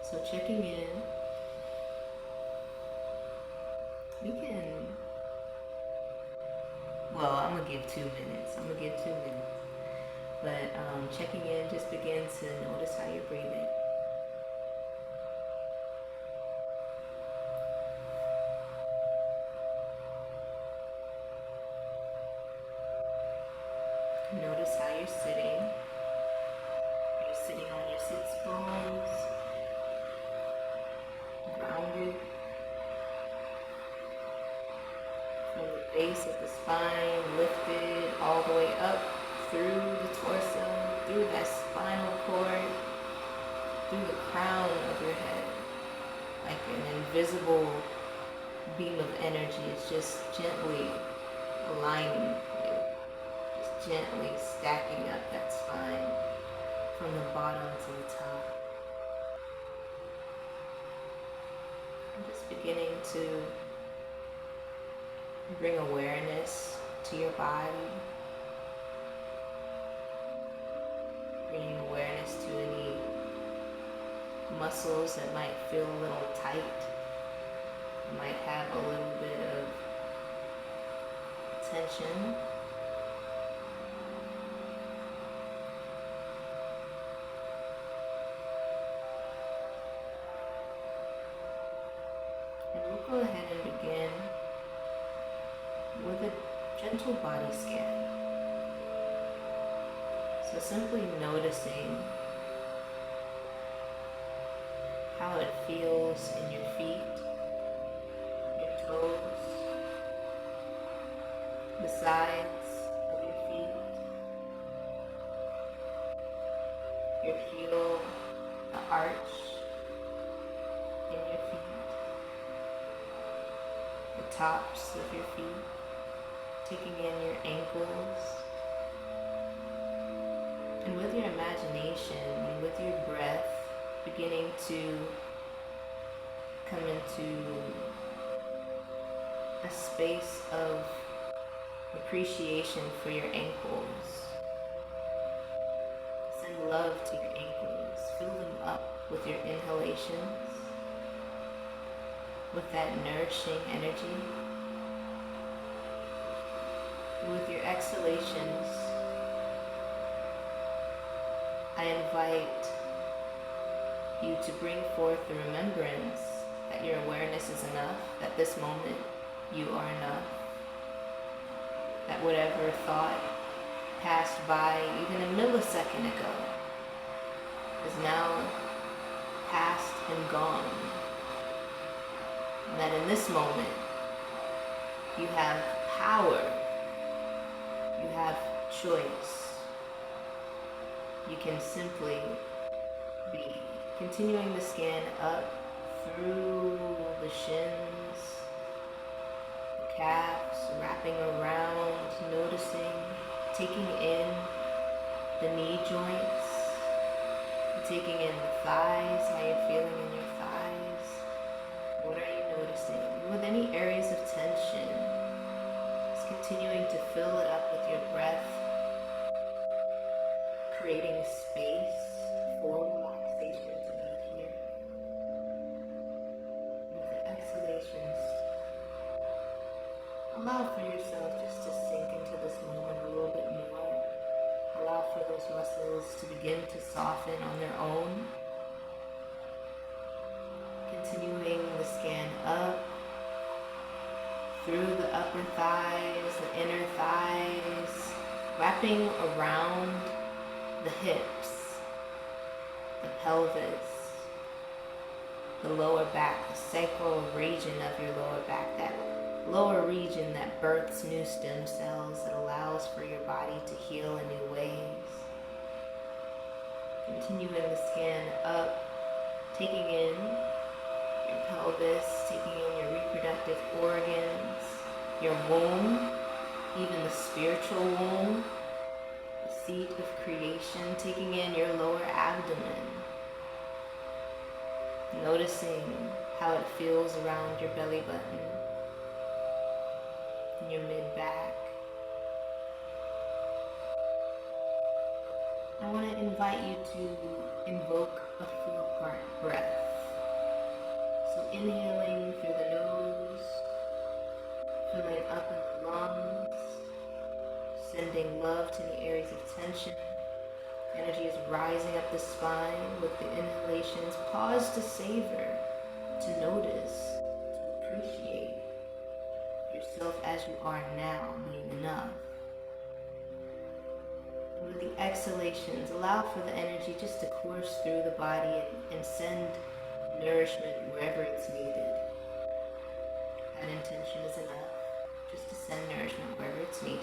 So checking in, we can, well, I'm gonna give 2 minutes. But checking in, just begin to notice how you're breathing. Notice how you're sitting. You're sitting on your sits bones, grounded from the base of the spine, lifted all the way up through the torso, through that spinal cord, through the crown of your head. Like an invisible beam of energy is just gently aligning you, just gently stacking up that spine from the bottom to the top. I'm just beginning to bring awareness to your body, bringing awareness to any muscles that might feel a little tight, might have a little bit of tension. And we'll go ahead and begin with a gentle body scan. So simply noticing how it feels in your feet, your toes, the sides of your feet, your heel, the arch in your feet, the tops of your feet, taking in your ankles. And with your imagination and with your breath, beginning to come into a space of appreciation for your ankles. Send love to your ankles. Fill them up with your inhalations, with that nourishing energy. With your exhalations, I invite you to bring forth the remembrance that your awareness is enough, that this moment you are enough, that whatever thought passed by even a millisecond ago is now past and gone, and that in this moment you have power, you have choice. You can simply be. Continuing the scan up through the shins, the calves, wrapping around, noticing, taking in the knee joints, taking in the thighs, how you're feeling in your thighs. What are you noticing? With any areas of tension, just continuing to fill it up with your breath, creating space for relaxation to be here. With the exhalations, allow for yourself just to sink into this moment a little bit more. Allow for those muscles to begin to soften on their own. Continuing the scan up through the upper thighs, the inner thighs, wrapping around the hips, the pelvis, the lower back, the sacral region of your lower back, that lower region that births new stem cells, that allows for your body to heal in new ways. Continuing the scan up, taking in your pelvis, taking in your reproductive organs, your womb, even the spiritual womb, seat of creation, taking in your lower abdomen, noticing how it feels around your belly button and your mid-back. I want to invite you to invoke a 4-part breath. up the spine with the inhalations. Pause to savor, to notice, to appreciate yourself as you are now, being enough. And with the exhalations, allow for the energy just to course through the body and send nourishment wherever it's needed. That intention is enough, just to send nourishment wherever it's needed.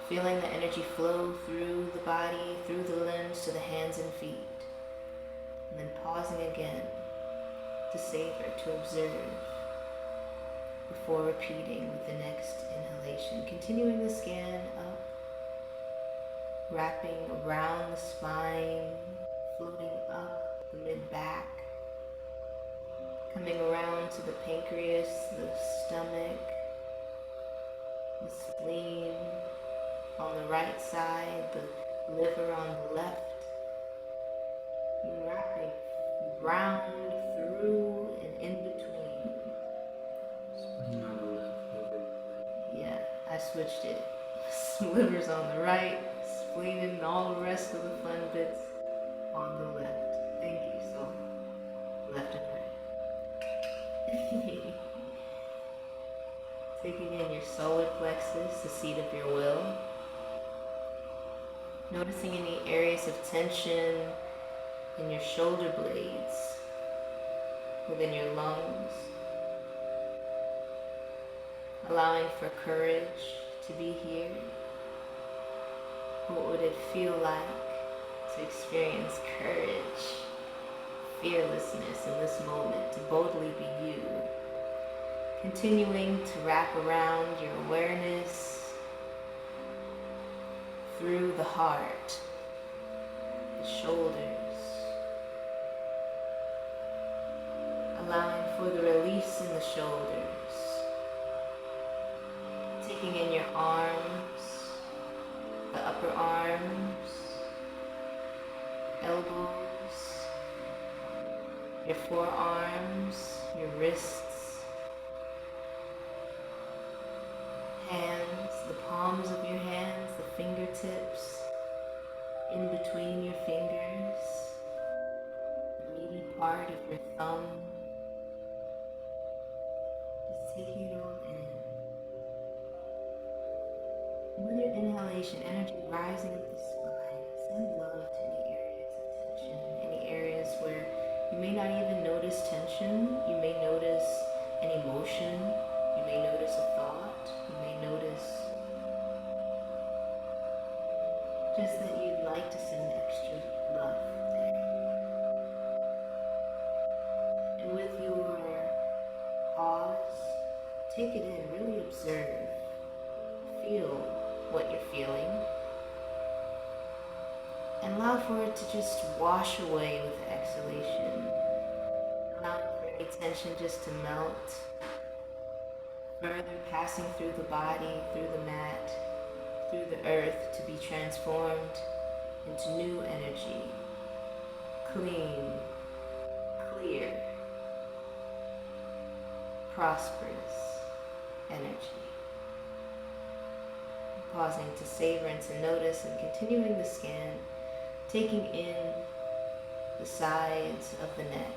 Feeling the energy flow through the body, through the limbs, to the hands and feet. And then pausing again to savor, to observe, before repeating with the next inhalation. Continuing the scan up, wrapping around the spine, floating up the mid-back, coming around to the pancreas, the stomach, the spleen on the right side, the liver on the left, and wrapping round through and in between. Spleen on the left, liver on the right. Yeah, I switched it. Liver's on the right, spleen and all the rest of the fun bits on the left. Thank you, so left and right. Taking in your solar plexus, the seat of your will. Noticing any areas of tension in your shoulder blades, within your lungs. Allowing for courage to be here. What would it feel like to experience courage, fearlessness in this moment, to boldly be you? Continuing to wrap around your awareness through the heart, the shoulders, allowing for the release in the shoulders, taking in your arms, the upper arms, elbows, your forearms, your wrists, hands, the palms of your hands, the fingertips, in between your fingers, the meaty part of your thumb. Just taking it all in. With your inhalation, energy rising up the spine, send love to any areas of tension, any areas where you may not even notice tension, you may notice an emotion, you may notice a thought, you may notice just that you'd like to send extra love there. And with your pause, take it in, really observe, feel what you're feeling, and allow for it to just wash away with the exhalation. Allow for any tension just to melt, further passing through the body, through the mat, through the earth, to be transformed into new energy, clean, clear, prosperous energy. Pausing to savor and to notice, and continuing the scan, taking in the sides of the neck,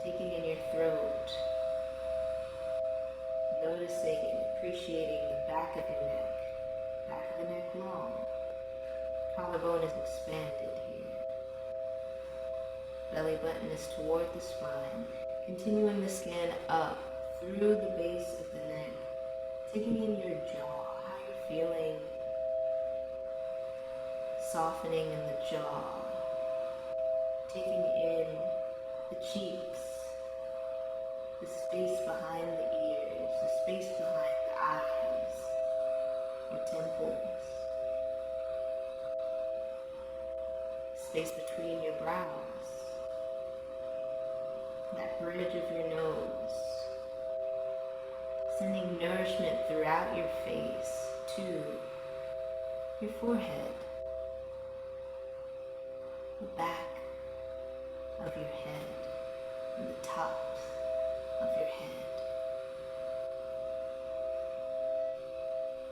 taking in your throat, noticing and appreciating the back of your neck long. Collarbone is expanded here. Belly button is toward the spine. Continuing the scan up through the base of the neck, taking in your jaw, how you're feeling, softening in the jaw, taking in the cheeks, the space behind the ears, the space behind the eyes, your temples, space between your brows, that bridge of your nose, sending nourishment throughout your face to your forehead, the back of your head, and the tops of your head.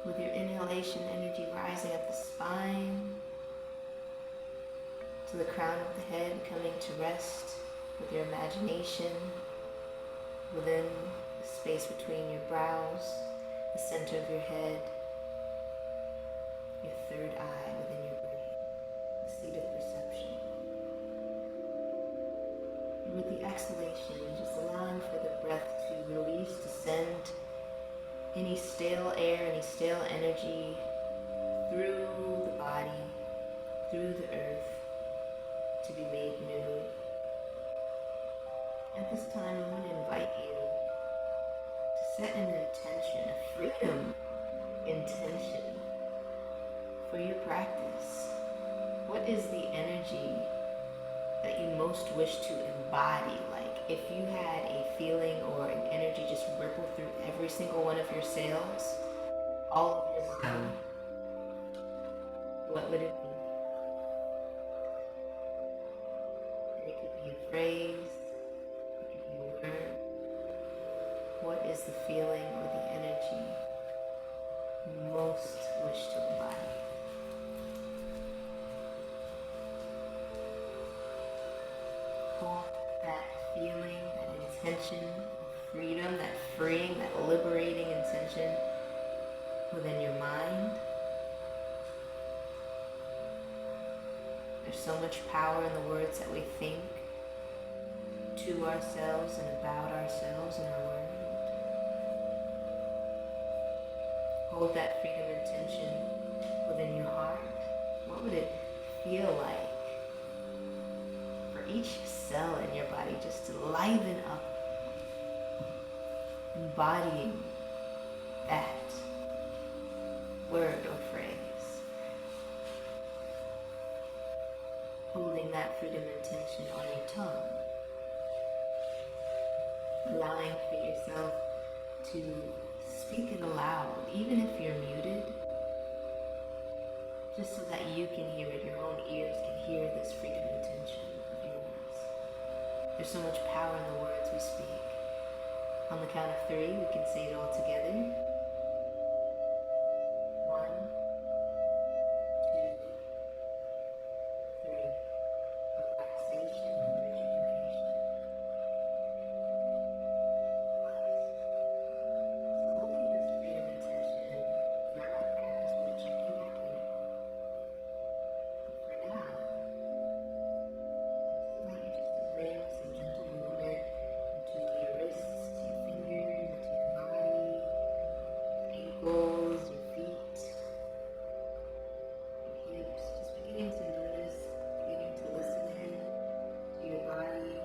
With your inhalation, energy rising up the spine, to the crown of the head, coming to rest with your imagination within the space between your brows, the center of your head, your third eye within your brain, the seat of perception. And with the exhalation, just allowing for the breath to release, to send any stale air, any stale energy through the body, through the earth, to be made new. At this time, I want to invite you to set an intention, a freedom intention for your practice. What is the energy that you most wish to embody? Like if you had a feeling or an energy just ripple through every single one of your cells, all of your body, what would it be? And it could be a phrase, it could be a word. What is the feeling or the energy you most wish to embody? Hold that feeling, that intention of freedom, that freeing, that liberating intention within your mind. There's so much power in the words that we think to ourselves and about ourselves in our world. Hold that freedom intention within your heart. What would it feel like for each cell in your body just to liven up, embodying that word or phrase? Holding that freedom intention on your tongue. Allowing for yourself to speak it aloud, even if you're muted, just so that you can hear it, your own ears can hear this freedom intention of yours. There's so much power in the words we speak. On the count of 3, we can say it all together. 1, 2, 3. Relaxation and rejuvenation. Holding this freedom intention throughout the practice, we're checking back in. For now, I'd like you just to bring some gentle movement into your wrists, to your fingers, into your body, your ankles, your feet, your hips. Just beginning to notice, beginning to listen in to your body,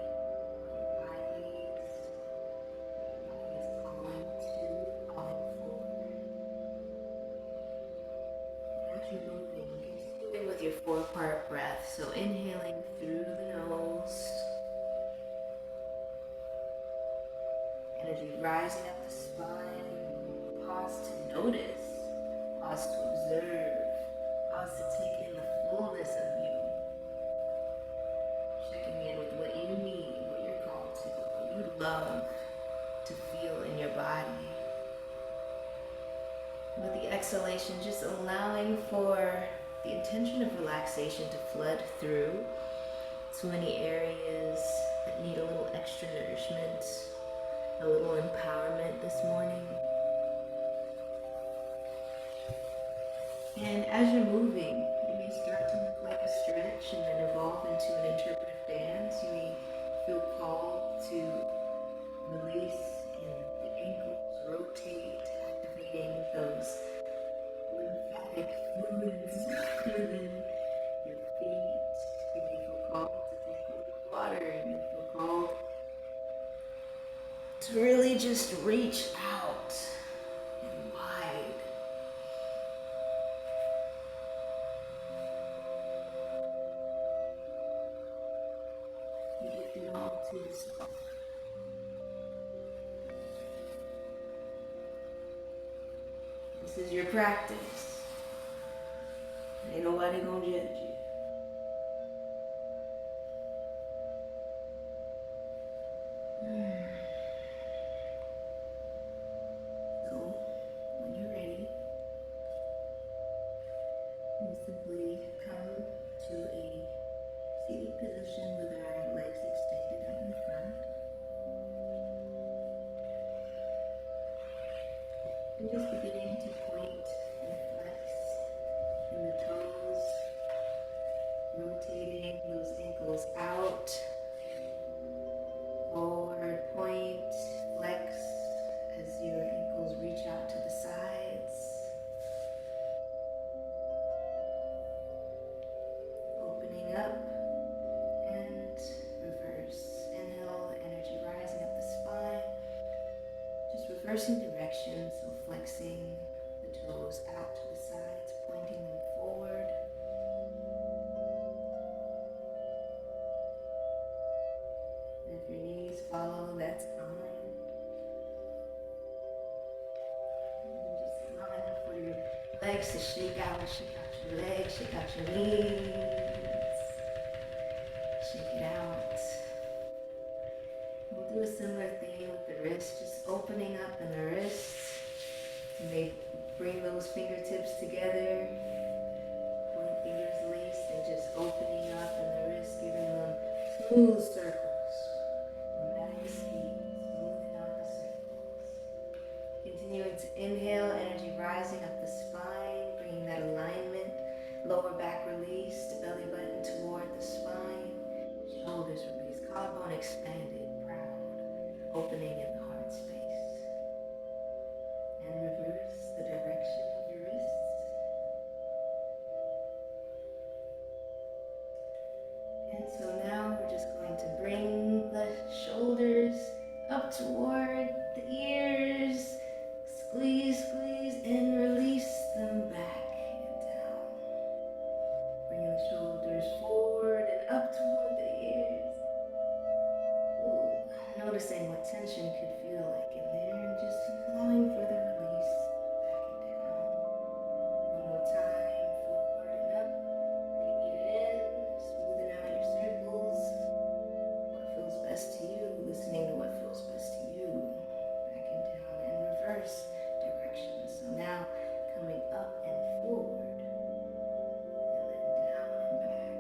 your bodies. Your body is calling to, calling forward. And as you're moving, continue with your 4-part breath. So inhaling through the nose, energy rising up the spine. Pause to notice, pause to observe, pause to take in the fullness of you. Checking in with what you need, what you're called to, what you love to feel in your body. With the exhalation, just allowing for the intention of relaxation to flood through to any areas that need a little extra nourishment, a little empowerment this morning. And as you're moving, you may start to look like a stretch and then evolve into an interpretive dance. You may feel called to release and the ankles rotate, activating those lymphatic fluids within your feet. You may feel called to take a little water. You may feel called to really just reach out and wide. You give it all to yourself. This is your practice. Ain't nobody gonna judge you. So, when you're ready, you simply come to a toes out, forward point, flex as your ankles reach out to the sides. Opening up and reverse. Inhale, the energy rising up the spine. Just reversing direction, so flexing the toes out to the sides, pointing them forward. And if your knees follow, that's fine. And just allow for your legs to shake out your legs, shake out your knees. Shake it out. We'll do a similar thing with the wrist, just opening up in the wrists. Maybe bring those fingertips together, point fingers laced, and just opening up in the wrist, giving them smooth circles. Dramatic speed, smoothing out the circles. Continuing to inhale, energy rising up the spine, bringing that alignment, lower back release, the belly button toward the spine, shoulders release, collarbone expanded, proud, opening in the heart space. And reverse the direction of your wrists. And so now we're just going to bring the shoulders up toward the ears. Squeeze, squeeze, and release them back and down. Bring the shoulders forward and up toward the ears. Ooh. Noticing what tension could feel like in there and just allowing for the release back and down. One more time, forward and up. Bringing it in, smoothing out your circles. What feels best to you, listening to what feels best to you. Back and down and reverse direction. So now coming up and forward. And then down and back.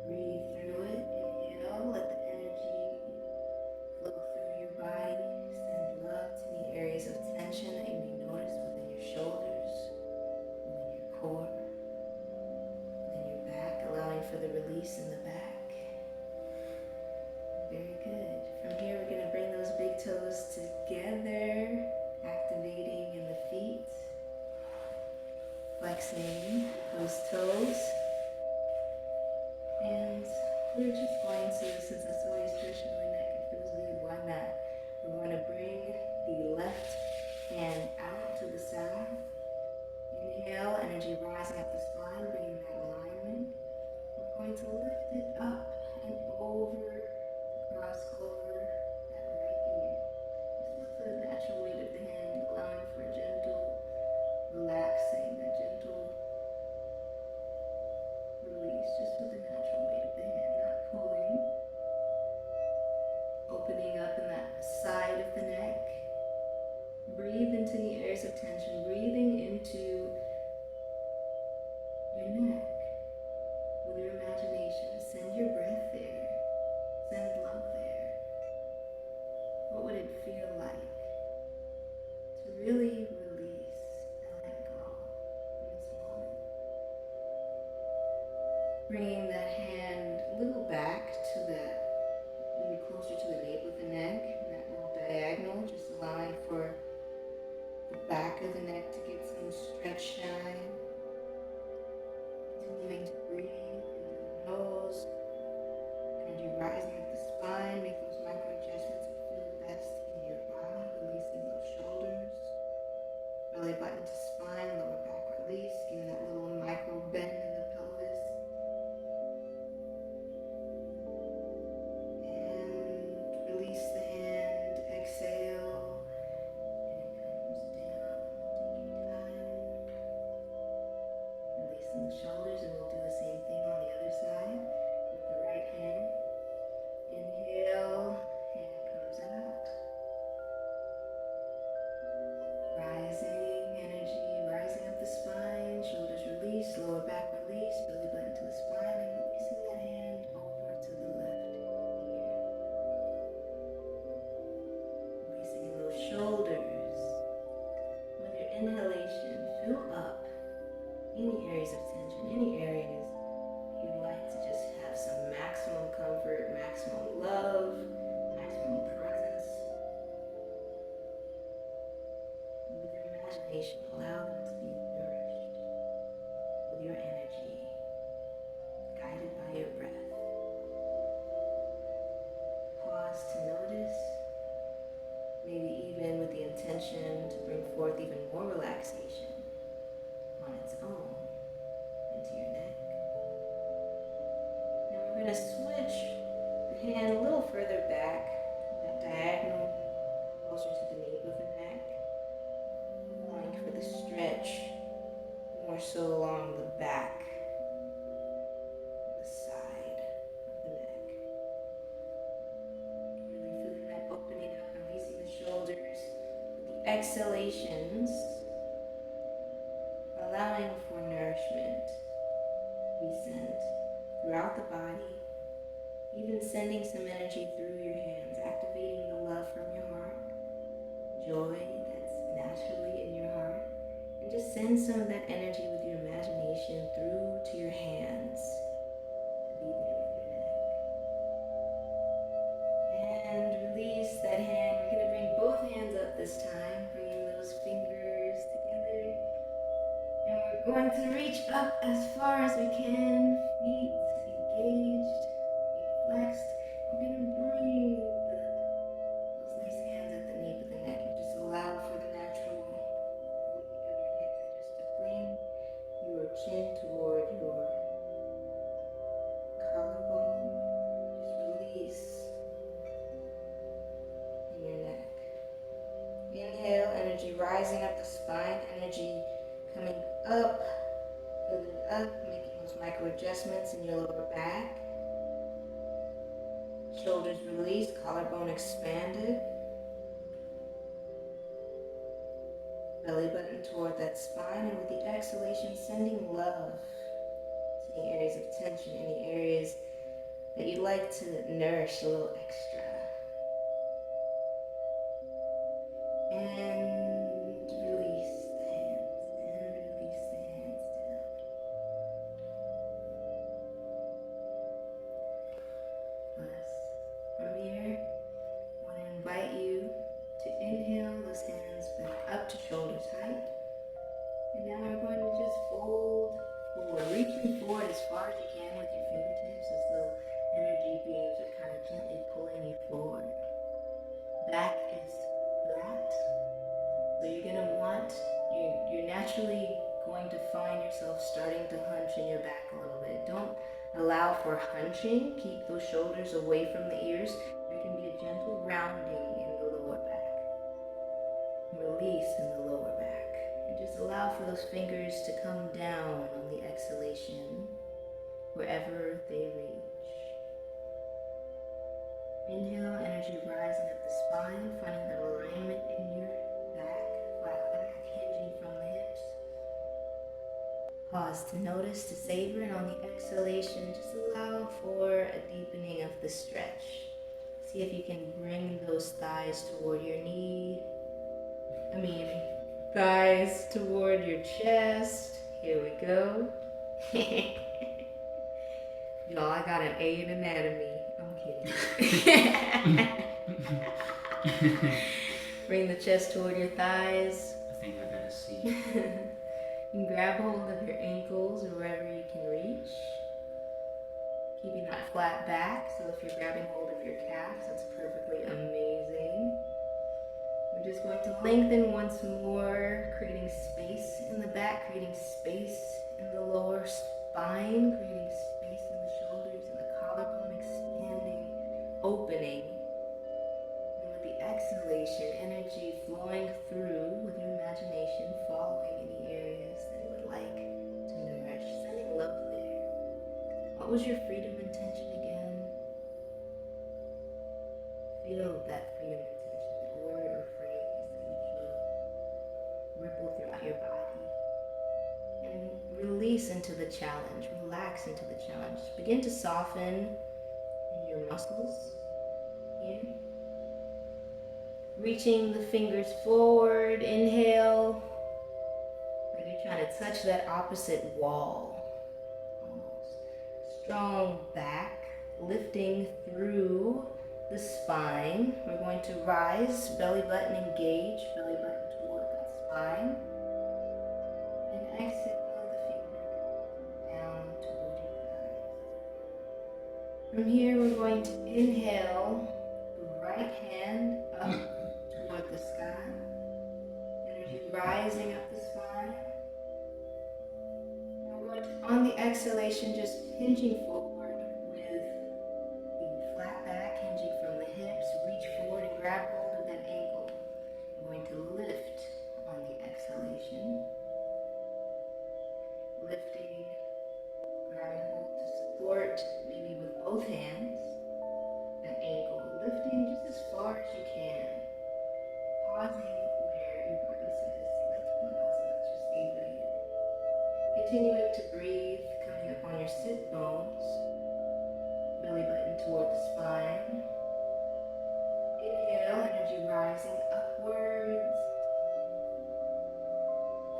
Breathe through it. Inhale. Let the energy flow through your body. Send love to any areas of tension that you may notice within your shoulders, within your core, within your back, allowing for the release in the back. Very good. From here, we're going to bring those big toes together, activating in the feet, flexing those toes. And we're just going to, since that's always traditionally neck, it feels good, why not? We're going to bring the left hand out to the side. Inhale, energy rising up the spine, bringing that alignment. We're going to lift it up and over, cross over that right ear. Just with the natural weight of the hand, allowing for gentle, relaxing, that gentle release, just with the natural weight of the hand, not pulling. Opening up in that side of the neck. Breathe into the areas of tension, breathing into your neck with your imagination. Send your breath there. Send love there. What would it feel like to really release and let go in this moment? Bringing that hand a little back to that, maybe closer to the nape of the neck, and that little diagonal, just allowing for the back of the neck to get some stretch shine. Continuing to breathe in the nose, energy rising up the spine, make those micro adjustments that feel best in your body, releasing those shoulders, belly button to spine, lower back release, giving that little micro bend in the pelvis. And release the hand, exhale. The shoulders, and we'll do the same thing on the other side with the right hand. Inhale, hand comes out. Rising energy, rising up the spine, shoulders release, lower back release, belly button to the spine, and releasing that hand over to the left ear. Releasing those shoulders. With your inhalation, fill up. any areas of tension, any areas you'd like to just have some maximum comfort, maximum love, maximum presence. With your imagination, allow them to be nourished with your energy, guided by your breath. Pause to notice, maybe even with the intention to bring forth even more relaxation on its own into your neck. Now we're going to switch the hand a little further back, that diagonal, closer to the nape of the neck, allowing for the stretch more so along the back, the side of the neck. Really feeling that opening up, releasing the shoulders with the exhalations, allowing for nourishment to be sent throughout the body, even sending some energy through your hands, activating the love from your heart, joy that's naturally in your heart, and just send some of that energy with your imagination through to your hands to be there with your neck. And release that hand. We're going to bring both hands up this time, bringing those fingers together. And we're going to reach up as far as we can, feet engaged, feet flexed. We're going to bring those nice hands at the nape of the neck and just allow for the natural weight of your head just to bring your chin toward your collarbone. Just release in your neck. Inhale, energy rising up the spine, energy coming up, building up, making those micro adjustments in your lower back. Shoulders released, collarbone expanded. Belly button toward that spine, and with the exhalation, sending love to any areas of tension, any areas that you'd like to nourish a little extra. And release the hands, and release the hands down. Bless. From here, I want to invite you to inhale those hands back up to shoulders height. And now we're going to just fold forward, reaching forward as far as you can with your fingertips as though energy beams are kind of gently pulling you forward. Back is flat. So you're going to want, you're naturally going to find yourself starting to hunch in your back a little bit. Don't allow for hunching. Keep those shoulders away from the ears. There can be a gentle rounding in the lower back. Release in the lower back. And just allow for those fingers to come down on the exhalation wherever they reach. Inhale, energy rising up the spine, finding that alignment in your back, flat back, hinging from the hips. Pause to notice, to savor, and on the exhalation, just allow for a deepening of the stretch. See if you can bring those thighs toward your thighs toward your chest. Here we go. Y'all, I got an A in anatomy. I'm kidding. Bring the chest toward your thighs. I think I got a C. You can grab hold of your ankles or wherever you can reach. Keeping that flat back, so if you're grabbing hold of your calves, that's perfectly amazing. We're just going to lengthen once more, creating space in the back, creating space in the lower spine, creating space in the shoulders and the collarbone, expanding, opening. And with the exhalation, energy flowing through with your imagination, following any areas that you would like to nourish, sending love there. What was your freedom intention again? Feel that freedom intention, a word or phrase that you feel ripple throughout your body. And release into the challenge, relax into the challenge. Begin to soften in your muscles here. Reaching the fingers forward, inhale, like you're trying to touch that opposite wall. Almost. Strong back, lifting through the spine. We're going to rise, belly button engage, belly button toward that spine. And exhale the finger down toward your thighs. From here, we're going to inhale, right hand up toward the sky. Energy rising up the spine. And we're going to, on the exhalation, just hinging forward with the flat back, hinging from the hips, reach forward and grab hold of that ankle. I'm going to lift on the exhalation. Lifting, grabbing hold to support, maybe with both hands, that ankle. Lifting just as far as you can. Pausing where your body says, let's pause, let's just stay there. Continuing to breathe, coming up on your sit bones, belly button toward the spine. Inhale, energy rising upwards.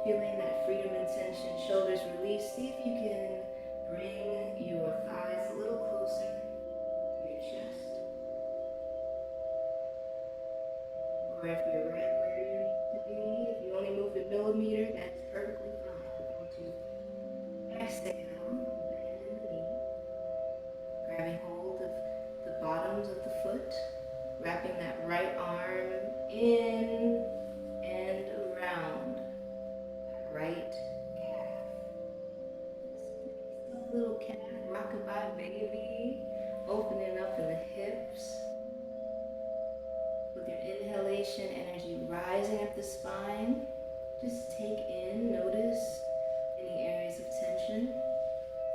Feeling that freedom and tension, shoulders release. See if you can bring your thighs a little closer to your chest. Or if you're right where you need to be, if you only moved a millimeter, that's perfectly fine. We're going to exhale, bend in the knee, grabbing hold of the bottoms of the foot, wrapping that right arm in and around that right calf. Little calf, rockabye baby, opening up in the hips. With your inhalation, energy rising up the spine. Just take in, notice any areas of tension.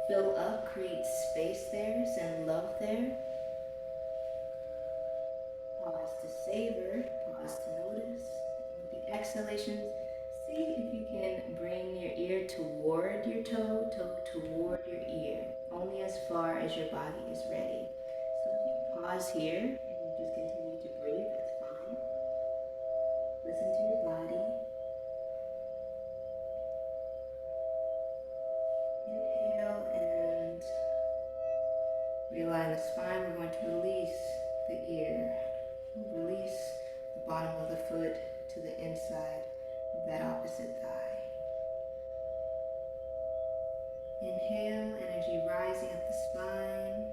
Fill up, create space there, send love there. Pause to savor, pause to notice. With the exhalations, see if you can bring your ear toward your toe, toe toward your ear, only as far as your body is ready. So if you pause here and you just continue to breathe, that's fine. Listen to your body. Inhale and realign the spine. We're going to release the ear. Release the bottom of the foot to the inside of that opposite thigh. Inhale, energy rising up the spine.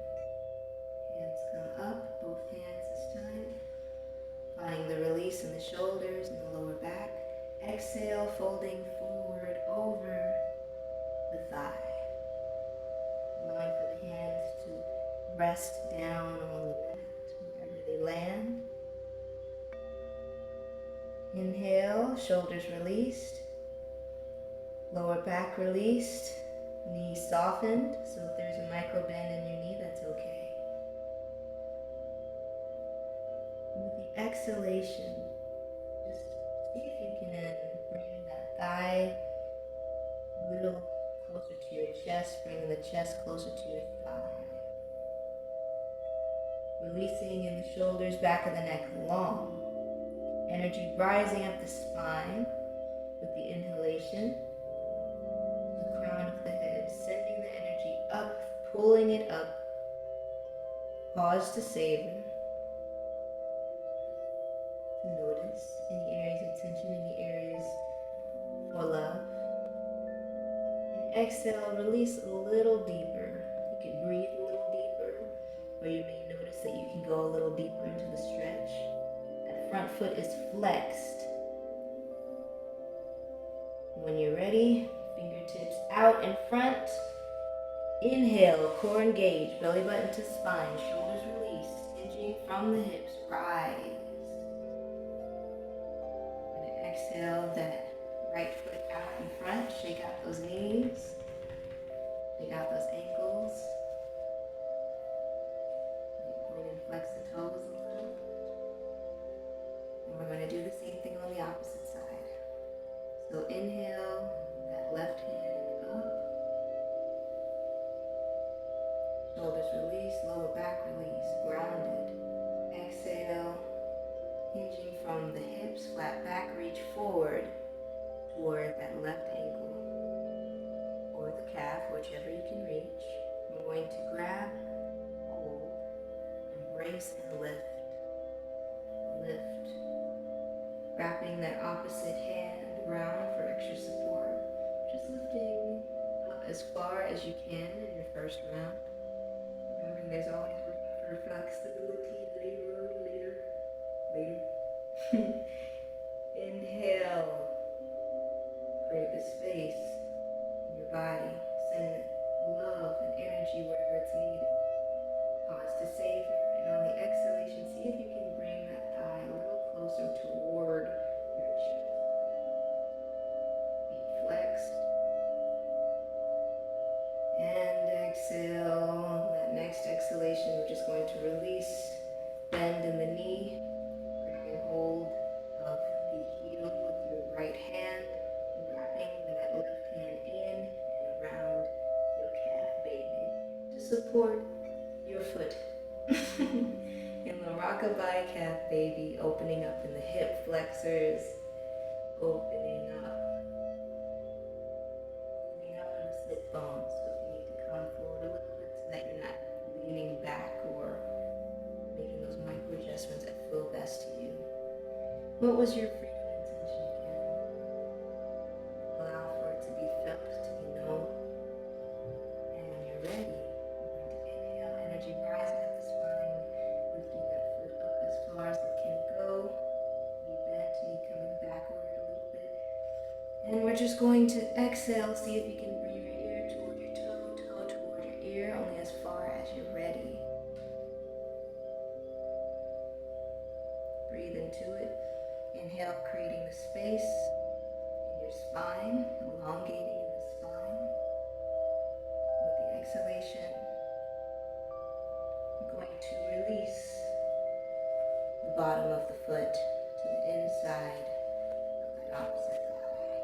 Hands come up, both hands this time. Finding the release in the shoulders and the lower back. Exhale, folding forward over the thigh. Allowing for the hands to rest down on the mat wherever they land. Inhale, shoulders released. Lower back released. Knees softened. So if there's a micro bend in your knee, that's okay. With the exhalation, just see if you can bring that thigh a little closer to your chest, bringing the chest closer to your thigh. Releasing in the shoulders, back of the neck long. Energy rising up the spine with the inhalation. The crown of the head, sending the energy up, pulling it up. Pause to savor. To notice any areas of tension, any areas for love. And exhale, release a little deeper. You can breathe a little deeper, or you may notice that you can go a little deeper into the stretch. That front foot is flexed. When you're ready, fingertips out in front. Inhale, core engaged, belly button to spine, shoulders released, hinging from the hips, rise. And exhale, that right foot out in front, shake out those knees, shake out those ankles. Point and flex the toes a little. And we're going to do the same thing on the opposite side. So inhale, that left hand up. Shoulders release, lower back release, grounded. Exhale, hinging from the hips, flat back, reach forward toward that left ankle. whichever you can reach. We're going to grab, hold, embrace, and lift. Lift. Wrapping that opposite hand around for extra support. Just lifting up as far as you can in your first round. Remembering there's always room for flexibility later. Inhale. Create the space in your body. Send love and energy wherever it's needed. Pause to savor. And on the exhalation, see if you can bring that thigh a little closer toward your chest. Be flexed. And exhale. That next exhalation, we're just going to release. Bend in the knee. Grabbing hold of the heel with your right hand. Wrapping that left hand in and around your calf, baby, to support your foot. In the rockabye calf, baby, opening up in the hip flexors, opening up in the sit bones. So if you need to come forward a little bit so that you're not leaning back or making those micro adjustments that feel best to you. What was your freedom intention again? Allow for it to be felt, to be known. And when you're ready, you're going to inhale, energy rising up the spine, lifting that foot up as far as it can go. Knee bent, knee coming backward a little bit. And we're just going to exhale, see if you can bring your ear toward your toe, toe toward your ear, only as far as you're ready. Breathe into it. Inhale, creating the space in your spine, elongating the spine. With the exhalation, I'm going to release the bottom of the foot to the inside of the opposite thigh.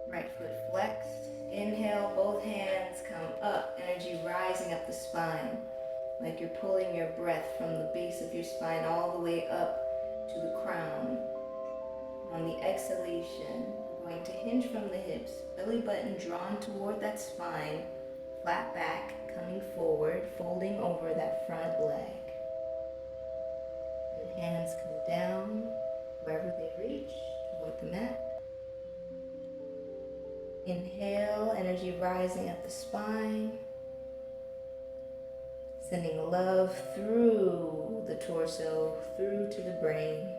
Right foot flexed. Inhale, both hands come up, energy rising up the spine, like you're pulling your breath from the base of your spine all the way up to the crown. On the exhalation, we're going to hinge from the hips, belly button drawn toward that spine, flat back, coming forward, folding over that front leg. And hands come down wherever they reach toward the mat. Inhale, energy rising up the spine, sending love through the torso, through to the brain.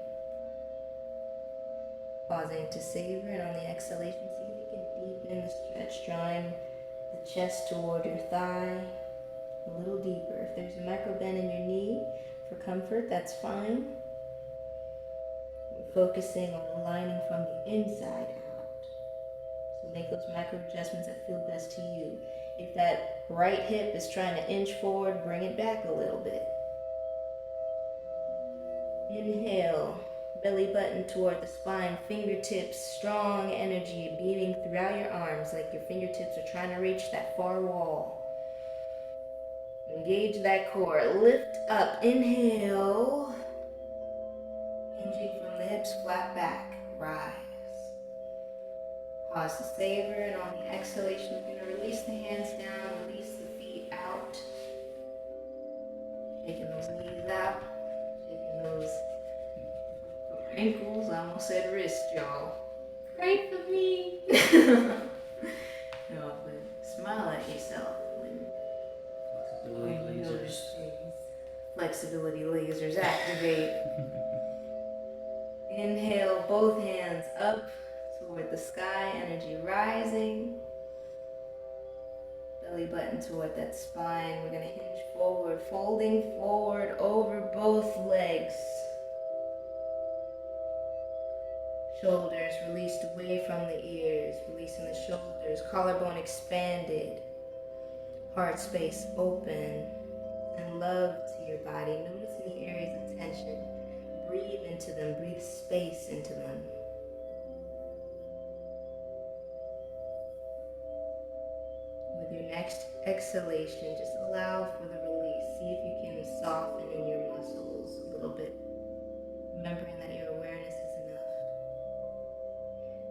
Pausing to savor, and on the exhalation, see if you can deepen the stretch, drawing the chest toward your thigh a little deeper. If there's a micro bend in your knee for comfort, that's fine. We're focusing on aligning from the inside out. So make those micro adjustments that feel best to you. If that right hip is trying to inch forward, bring it back a little bit. Inhale, belly button toward the spine, fingertips, strong energy beaming throughout your arms like your fingertips are trying to reach that far wall. Engage that core. Lift up. Inhale. Hinging from the hips, flat back. Rise. Pause to savor, and on the exhalation, you're going to release the hands down, release the feet out. Shaking those knees out. Shaking those ankles. I almost said wrist, y'all. Pray for me. No, but smile at yourself when you notice things. Flexibility lasers activate. Inhale, both hands up toward the sky, energy rising. Belly button toward that spine. We're going to hinge forward, folding forward over both legs. Shoulders released away from the ears, releasing the shoulders, collarbone expanded, heart space open, and love to your body. Notice any areas of tension. Breathe into them, breathe space into them. With your next exhalation, just allow for the release. See if you can soften in your muscles a little bit, remembering that your awareness is enough.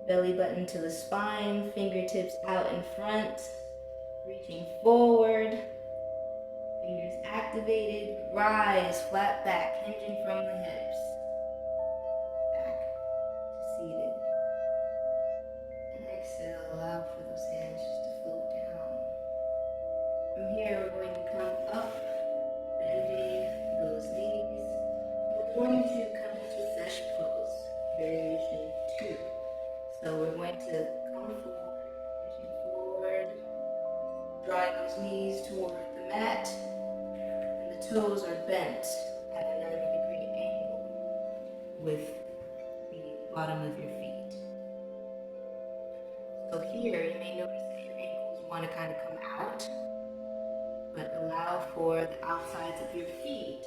Belly button to the spine, fingertips out in front, Reaching forward, fingers activated, rise, flat back, hinging from the hips. Back to seated. And exhale, allow for those hands just to float down. From here, we're going to come up, bending those knees. We're going to come into sesh pose, variation 2. So we're going to come forward, reaching forward, drawing those knees toward the mat, and the toes are bent at a 90-degree angle with the bottom of your feet. So here, you may notice that your ankles want to kind of come out, but allow for the outsides of your feet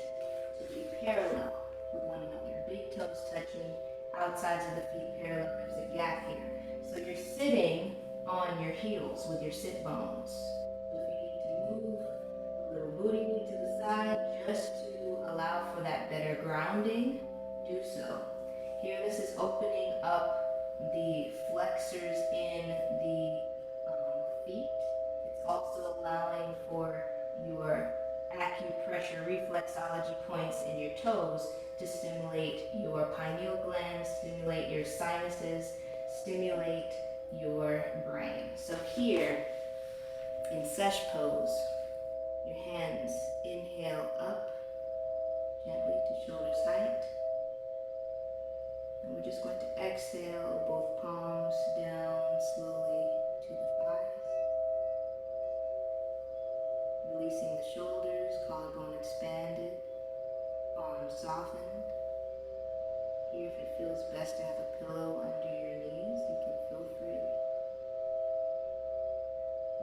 to be parallel with one another. Big toes touching, outsides of the feet parallel. There's a gap here. So you're sitting on your heels with your sit bones. So if you need to move a little booty knee to the side just to allow for that better grounding, do so. Here, this is opening up the flexors in the feet. It's also allowing for your acupressure reflexology points in your toes to stimulate your pineal gland, stimulate your sinuses, stimulate your brain. So here in sesh pose, your hands inhale up gently to shoulder height. And we're just going to exhale both palms down slowly to the thighs. Releasing the shoulders, collarbone expanded, arms softened. Here, if it feels best to have a pillow under your knees, you can feel free.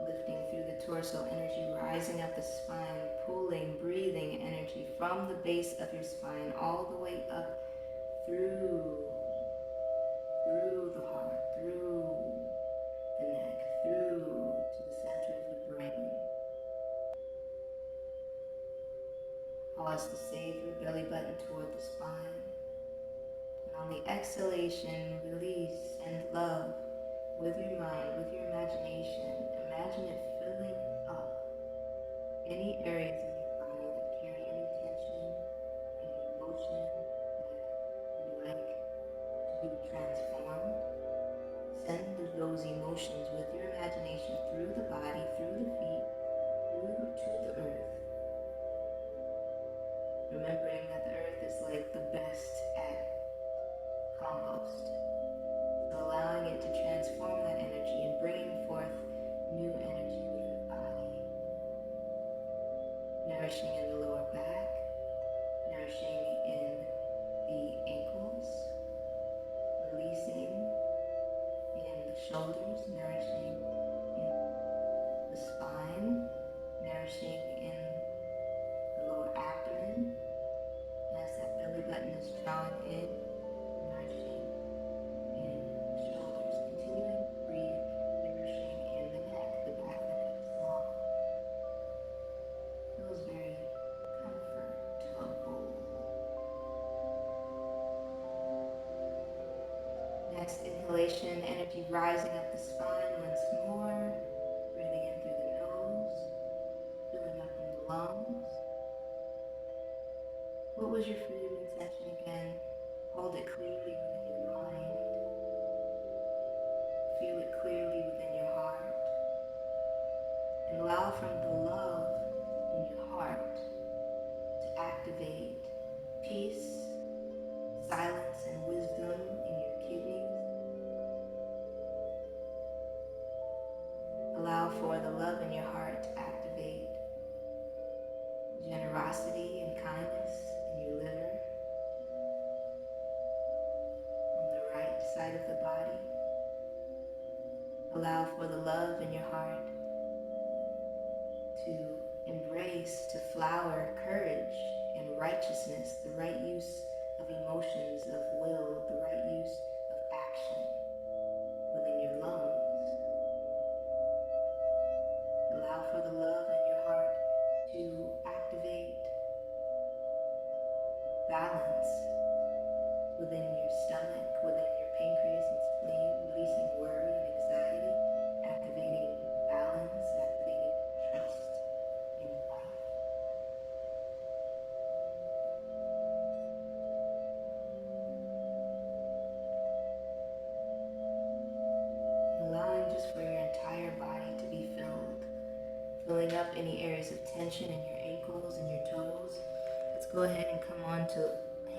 Lifting through the torso, energy rising up the spine, pulling, breathing energy from the base of your spine all the way up through the heart, through the neck, through to the center of the brain. Pause to save your belly button toward the spine. And on the exhalation, release and love with your mind, with your imagination. Imagine it filling up any areas in your body that carry any tension, any emotion that you like to be transformed. Send those emotions with your imagination through the body, through the feet, through to the earth. Remembering that the earth is like the best at compost. So allowing it to transform that energy and bringing forth new energy within the body. Nourishing in the lower back, nourishing in the ankles, releasing in the shoulders, nourishing in the spine, nourishing in the lower abdomen. As that belly button is drawn in, nourishing in the shoulders, continuing to breathe, nourishing in the neck. The back of the neck is long. Feels very comfortable. Next inhalation, energy rising up the spine once more, breathing in through the nose, filling up in the lungs. What was your freedom intention again? Hold it clearly within your mind. Feel it clearly within your heart. And allow from the love in your heart to activate peace, silence, and wisdom in your kidneys. Allow for the love in your heart to activate generosity and kindness in your liver, on the right side of the body. Allow for the love in your heart to embrace, to flower courage and righteousness, the right use of emotions, of will, the right use of action within your lungs. Allow for the love in your heart to activate balance within your stomach, within your pancreas and spleen, releasing worry and anxiety, activating balance, activating filling up any areas of tension in your ankles and your toes. Let's go ahead and come on to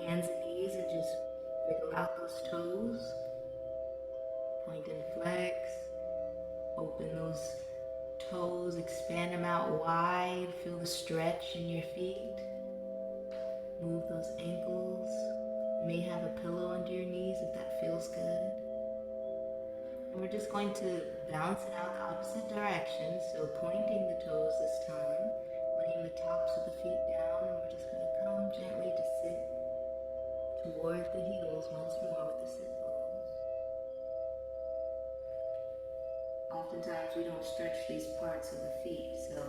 hands and knees and just wiggle out those toes. Point and flex. Open those toes, expand them out wide. Feel the stretch in your feet. Move those ankles. You may have a pillow under your knees if that feels good. And we're just going to balance it out the opposite direction. So pointing the toes this time, laying the tops of the feet down, and we're just going to come gently to sit toward the heels once more with the sit bones. Oftentimes we don't stretch these parts of the feet, so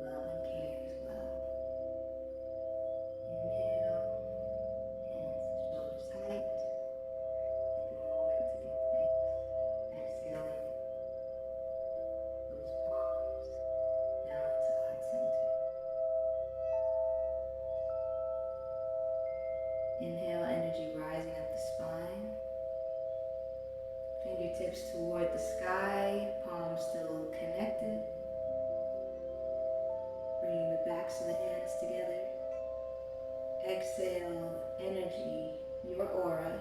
love and care as well. Inhale, hands to shoulders tight. Take a moment to get fixed. Exhaling those palms down into heart center. Inhale, energy rising up the spine. Fingertips toward the sky, palms still connected. Bringing the backs of the hands together. Exhale, energy, your aura,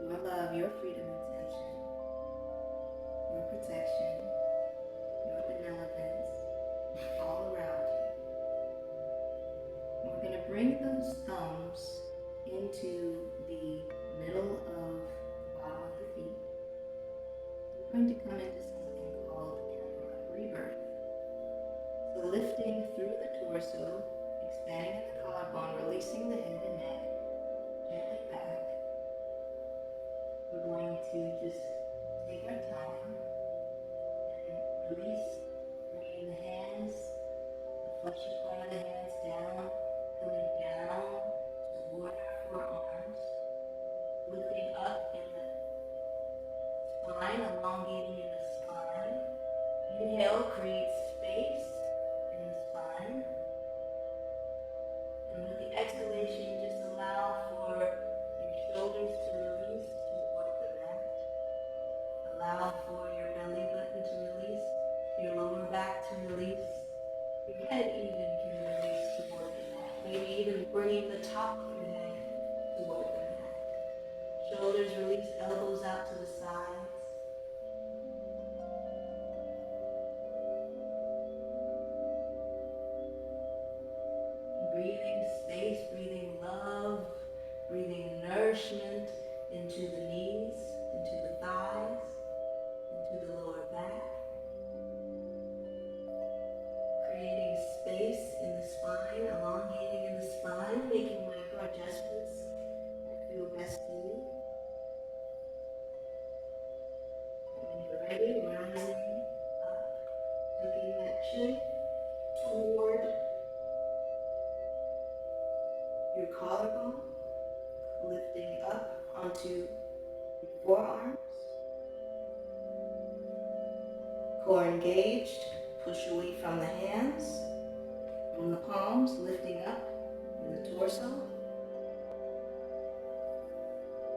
your love, your freedom and tension, your protection, your benevolence, all around you. And we're going to bring those thumbs into the middle of the bottom of the feet. We're going to come into something called rebirth. So lifting through the torso, expanding in the collarbone, releasing the head and neck, gently back. We're going to just take our time and release, bringing the hands, the fleshy part of the hands down, coming down toward our forearms, lifting up in the spine, elongating in the spine. Inhale, create space in the spine. And with the exhalation, just allow for your shoulders to release toward the mat. Allow for your belly button to release, your lower back to release. Your head even can release toward the mat. Maybe even bringing the top of your head toward the mat. Shoulders release, elbows out to the sides. Breathing space, breathing love, breathing nourishment into the knees, into the thighs, into the lower back. Creating space in the spine, elongating in the spine, making micro adjustments that feel best to you. When you're ready, rising up, taking that chin toward your collarbone, lifting up onto your forearms. Core engaged, push away from the hands, from the palms, lifting up in the torso.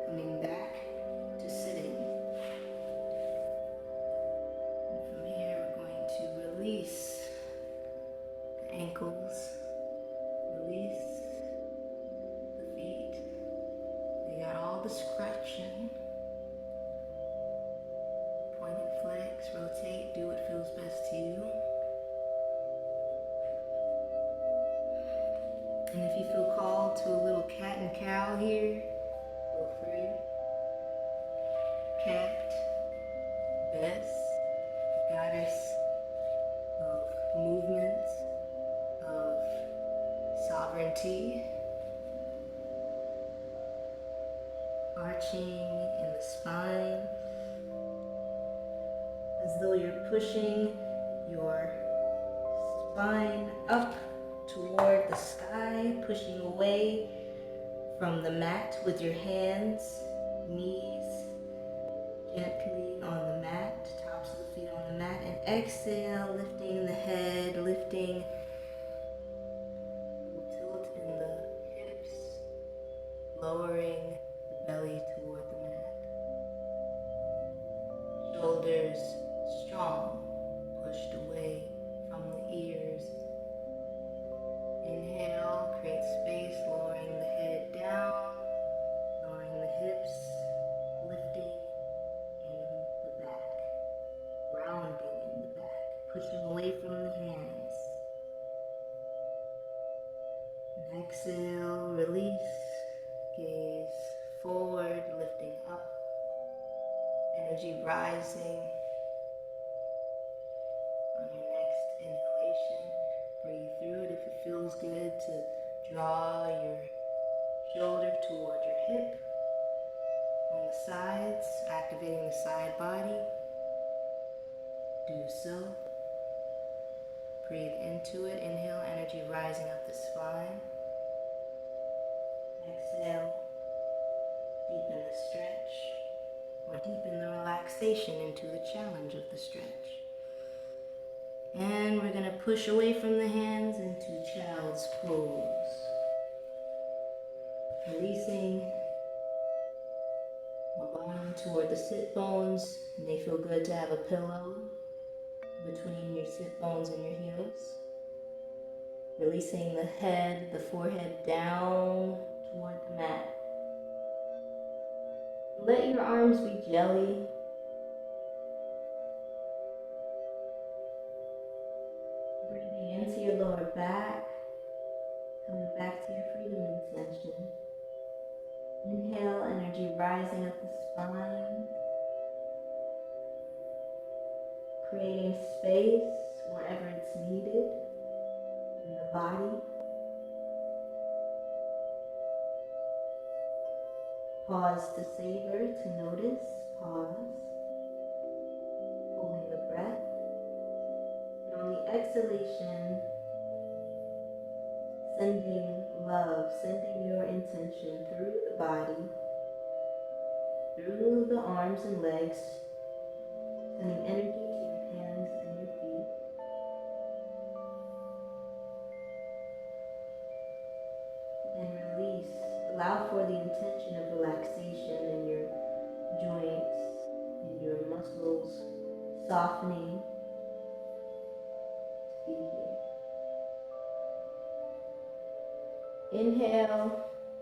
Coming back to sitting. And from here we're going to release the ankles, release the feet. They got all the scratching. Point and flex, rotate, do what feels best to you. And if you feel called to a little cat and cow here, feel free. Cat, Bess, goddess of movement, of sovereignty, arching in the spine, as though you're pushing your spine up toward the sky, pushing away from the mat with your hands, knees gently on the mat, tops of the feet on the mat, and exhale, lifting the head, lifting the tilt in the hips, lowering the belly toward the mat. Shoulders strong, pushed away from the ears. Inhale, create space, lowering the head down, lowering the hips, lifting in the back, rounding in the back, pushing away from the hands. And exhale, release, gaze forward, lifting up, energy rising. On your next inhalation, breathe through it if it feels good to draw your shoulder toward your hip on the sides, activating the side body. Do so. Breathe into it. Inhale, energy rising up the spine. Exhale, deepen the stretch, or deepen the relaxation into the challenge of the stretch. And we're going to push away from the hands into child's pose. Releasing the bottom toward the sit bones. It may feel good to have a pillow between your sit bones and your heels. Releasing the head, the forehead down toward the mat. Let your arms be jelly. Breathing into your lower back, coming back to your freedom intention. Inhale, energy rising up the spine, creating space wherever it's needed in the body. Pause to savor, to notice, pause, holding the breath. And on the exhalation, sending love, sending your intention through the body, through the arms and legs, sending energy to your hands and your feet. And release. Allow for the intention of relaxation in your joints, in your muscles, softening to be here. Inhale,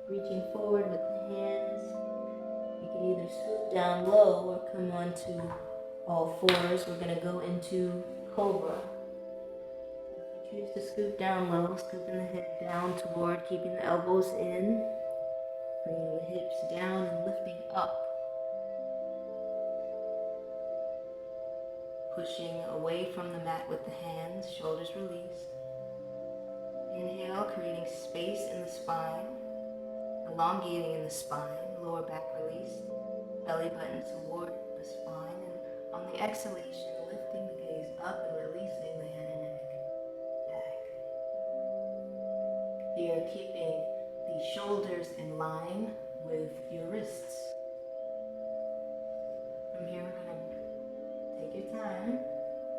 reaching forward with the hands. You can either scoop down low or come onto all fours. We're going to go into Cobra. If you choose to scoop down low, scooping the head down toward, keeping the elbows in, bringing the hips down and lifting up. Pushing away from the mat with the hands, shoulders released. Inhale, creating space in the spine, elongating in the spine, lower back released, belly button toward the spine, and on the exhalation, lifting the gaze up and releasing the head and neck back. Here, keeping the shoulders in line with your wrists. From here, we're going to take your time,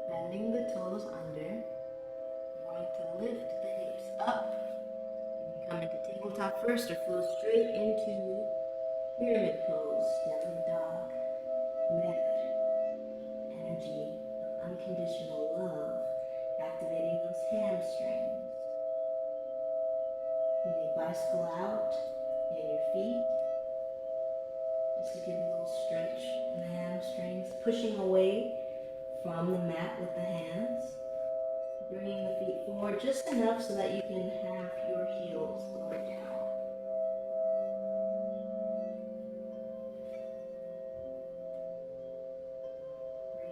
bending the toes under. We're going to lift the hips up. You can come into tabletop first or flow straight into pyramid pose, down dog. Method. Energy of unconditional love, activating those hamstrings. You may bicycle out in your feet, just to give a little stretch in the hamstrings, pushing away from the mat with the hands, bringing the feet forward just enough so that you can have your heels lower down.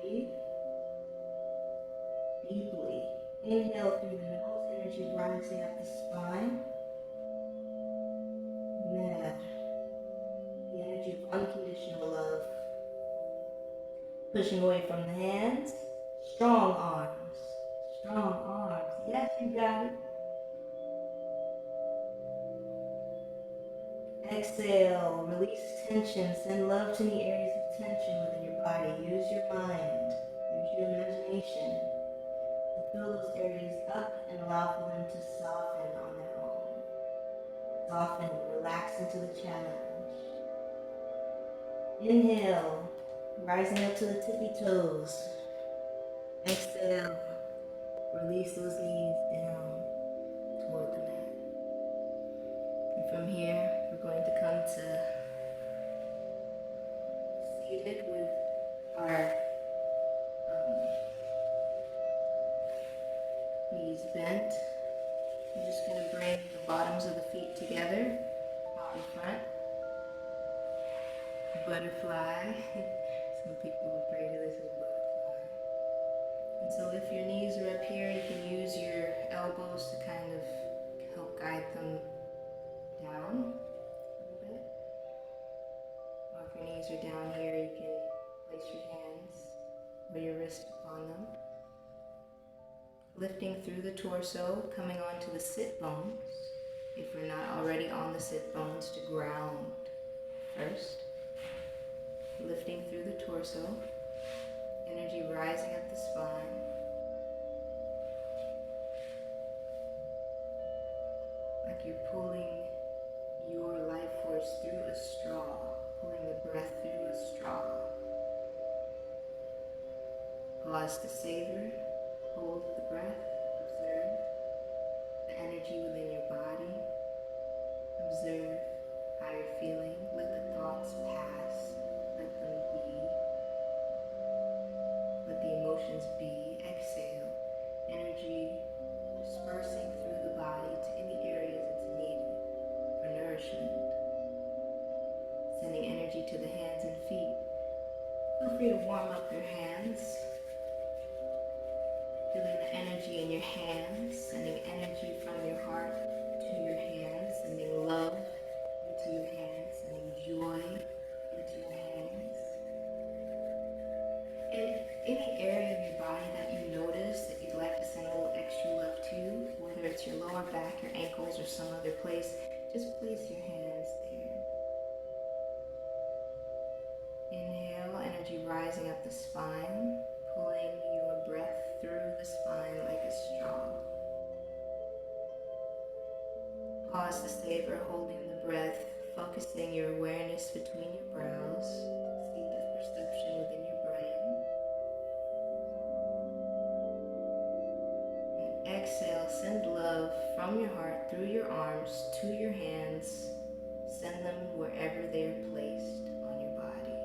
Breathe deeply. Inhale through the nose, energy rising up the spine. The energy of unconditional love. Pushing away from the hands. Strong arms. Strong arms. Yes, you got it. Exhale. Release tension. Send love to any areas of tension within your body. Use your mind. Use your imagination. To fill those areas up and allow for them to soften on their own. Soften, relax into the challenge. Inhale, rising up to the tippy toes. Exhale. Release those knees down toward the mat. And from here, we're going to come to seated with our knees bent. I'm just going to bring the bottoms of the feet together out in front. Butterfly. Some people refer to this as butterfly. And so if your knees are up here, you can use your elbows to kind of help guide them down a little bit. Or if your knees are down here, you can place your hands or your wrist upon them. Lifting through the torso, coming onto the sit bones, if we're not already on the sit bones, to ground first. Lifting through the torso, energy rising up the spine. Like you're pulling your life force through a straw, pulling the breath through a straw. Pause to savor, hold the breath, observe the energy within your body, observe how you're feeling, let the thoughts pass, let them be, let the emotions be. Exhale, energy dispersing through the body to any areas it's needed for nourishment. Sending energy to the hands and feet. Feel free to warm up your hands. Feeling the energy in your hands, sending energy from your heart to your hands, sending love into your hands, sending joy into your hands. In any area of your body that you notice that you'd like to send a little extra love to, whether it's your lower back, your ankles, or some other place, just place your hands there. Inhale, energy rising up the spine, pulling your breath through the spine like a straw. Pause to savor, holding the breath, focusing your awareness between your brows. See the perception within your brain. And exhale, send love from your heart through your arms to your hands. Send them wherever they are placed on your body.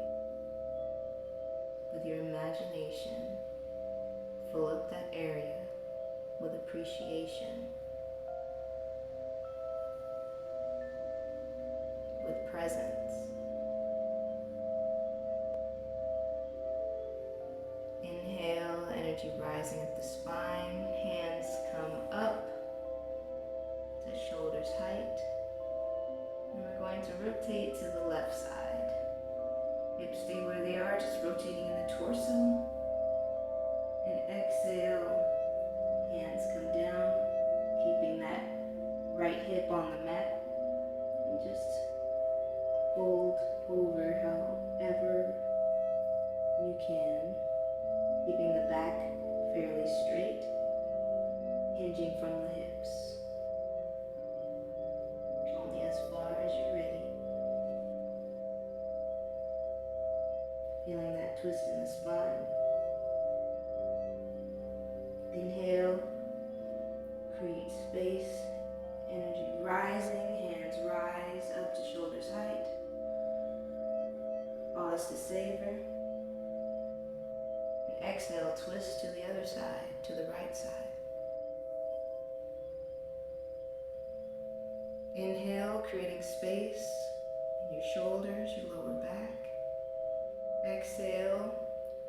With your imagination, fill up that area with appreciation, with presence. Inhale, energy rising at the spine, hands come up to shoulders height. And we're going to rotate to the left side. Hips stay where they are, just rotating in the torso. And exhale, hands come down, keeping that right hip on the mat. And just fold over however you can, keeping the back fairly straight, hinging from the hips. Only as far as you're ready. Feeling that twist in the spine. Inhale, create space, energy rising, hands rise up to shoulders height. Pause to savor. And exhale, twist to the other side, to the right side. Inhale, creating space in your shoulders, your lower back. Exhale,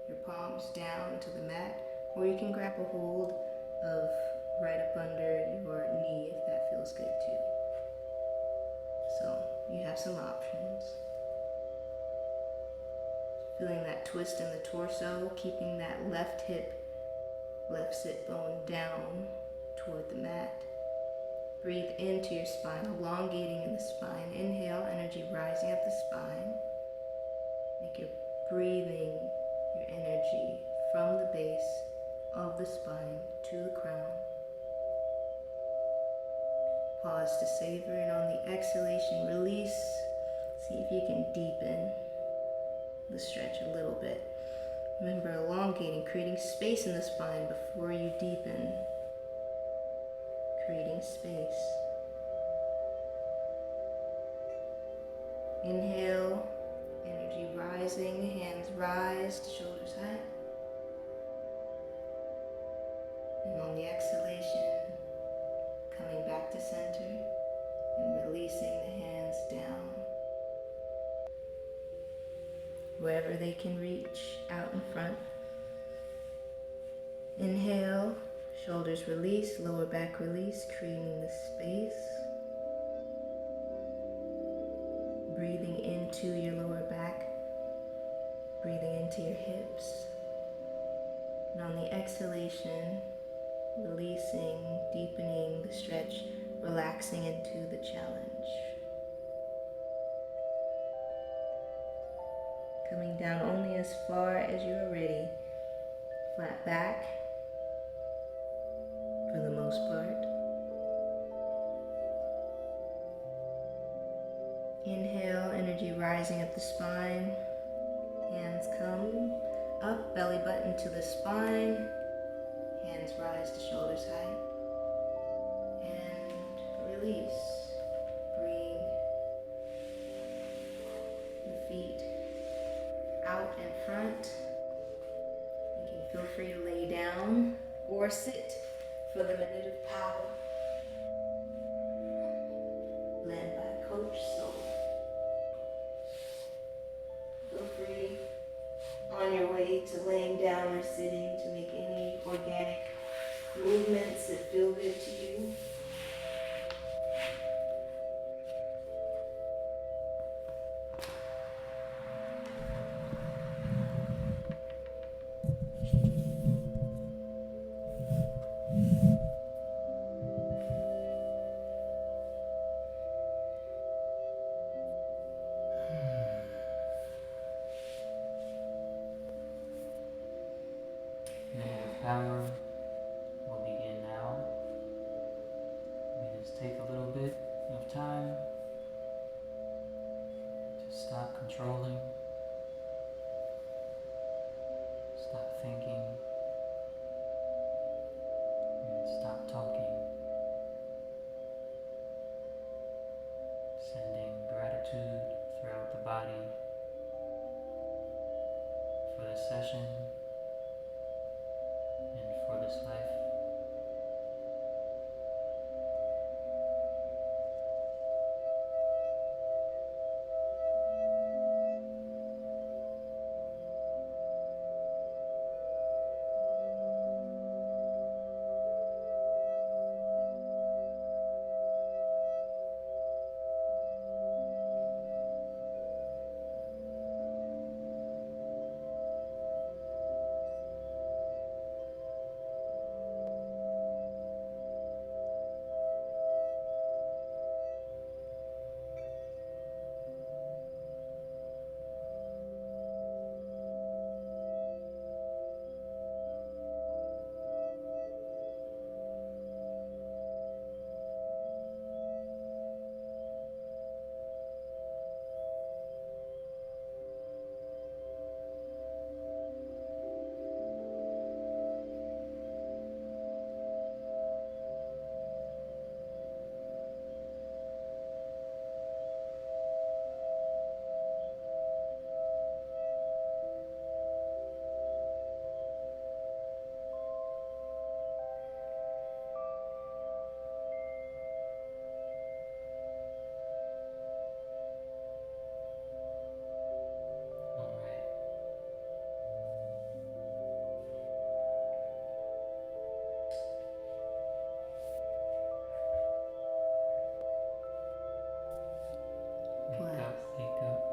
your palms down to the mat, or you can grab a hold of right up under your knee if that feels good too. So you have some options. Feeling that twist in the torso, keeping that left hip, left sit bone down toward the mat. Breathe into your spine, elongating in the spine. Inhale, energy rising up the spine. Make your breathing, your energy from the base of the spine to the crown. Pause to savor, and on the exhalation, release. See if you can deepen the stretch a little bit. Remember elongating, creating space in the spine before you deepen. Creating space. Inhale, energy rising, hands rise to shoulders height. And on the exhalation, coming back to center and releasing the hands down. Wherever they can reach, out in front. Inhale, shoulders release, lower back release, creating the space. Breathing into your lower back, breathing into your hips. And on the exhalation, releasing, deepening the stretch, relaxing into the challenge. Coming down only as far as you are ready. Flat back, for the most part. Inhale, energy rising up the spine. Hands come up, belly button to the spine. Hands rise to shoulders height. And release. Bring the feet out in front. You can feel free to lay down or sit for the minute of power. Led by Coach Soul. Feel free on your way to laying down or sitting to make any organic movements that feel good to you. Power will begin now. We just take a little bit of time to stop controlling, stop thinking, and stop talking. Sending gratitude throughout the body for this session and for this life.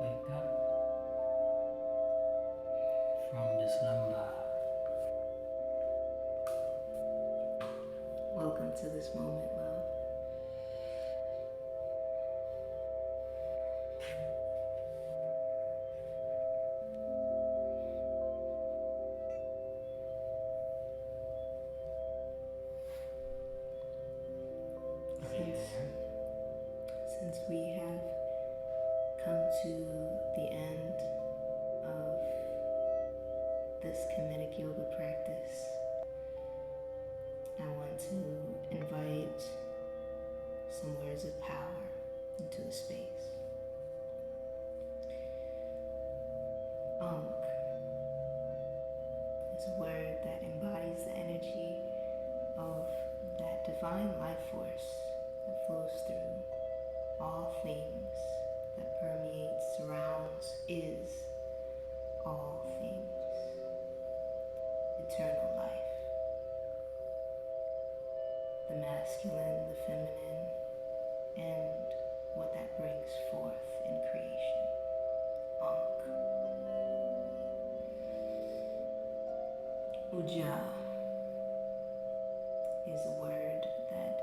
Wake up from this slumber. Welcome to this moment, love. Since we have come to the end of this yoga practice, I want to invite some words of power into the space. Ankh is a word that embodies the energy of that divine life force that flows through all things, that permeates, surrounds, is all things, eternal life, the masculine, the feminine, and what that brings forth in creation. Ankh. Uja is a word that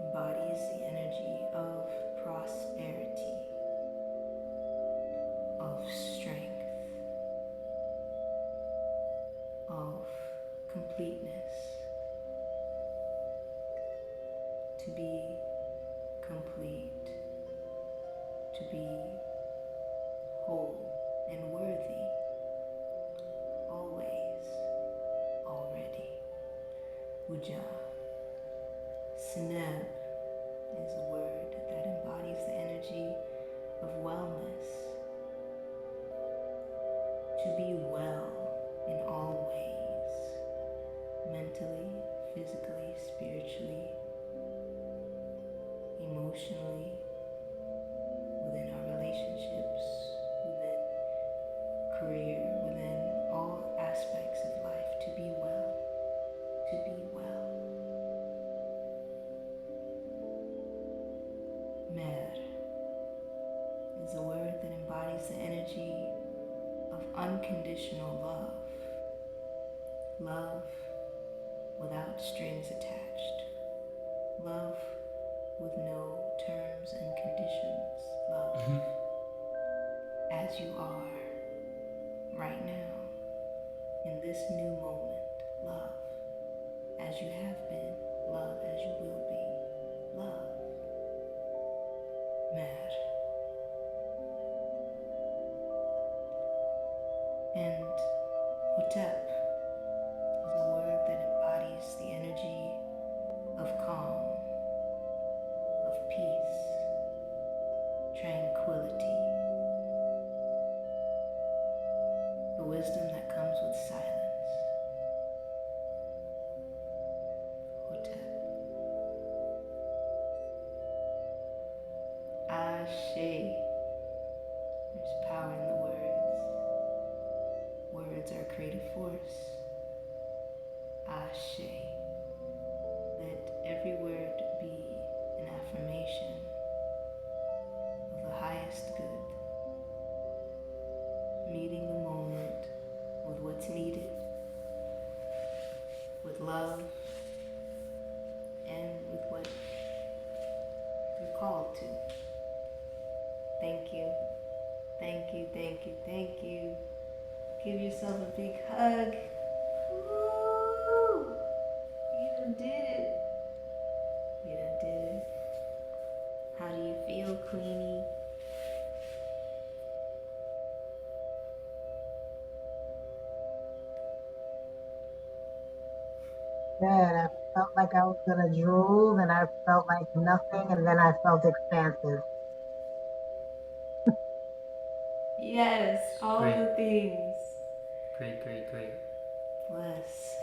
embodies the energy of prosperity, of strength, of completeness, to be complete, to be whole and worthy, always, already. Uja. Seneb is a word that embodies the energy of wellness, to be well in all ways, mentally, physically, spiritually, emotionally, within our relationships, within career, within all aspects of life, to be well, to be well. Mer is a word that embodies the energy of unconditional love, love without strings attached, love with no terms and conditions, love as you are right now, in this new moment, love as you have been, love as you will be, love. Mer. And Hotep is a word that embodies the energy of calm, of peace, tranquility, the wisdom that comes with silence. Hotep. Ashe. There's power in the words. Words are creative force. Ashe. Let every word be an affirmation of the highest good, meeting the moment with what's needed, with love, and with what you're called to. Thank you, thank you, thank you, thank you. Give yourself a big hug. Woo! You done did it. You done did it. How do you feel, Queenie? Good. I felt like I was gonna drool, then I felt like nothing, and then I felt expansive. Yes, all Great. the things. Great. Bless.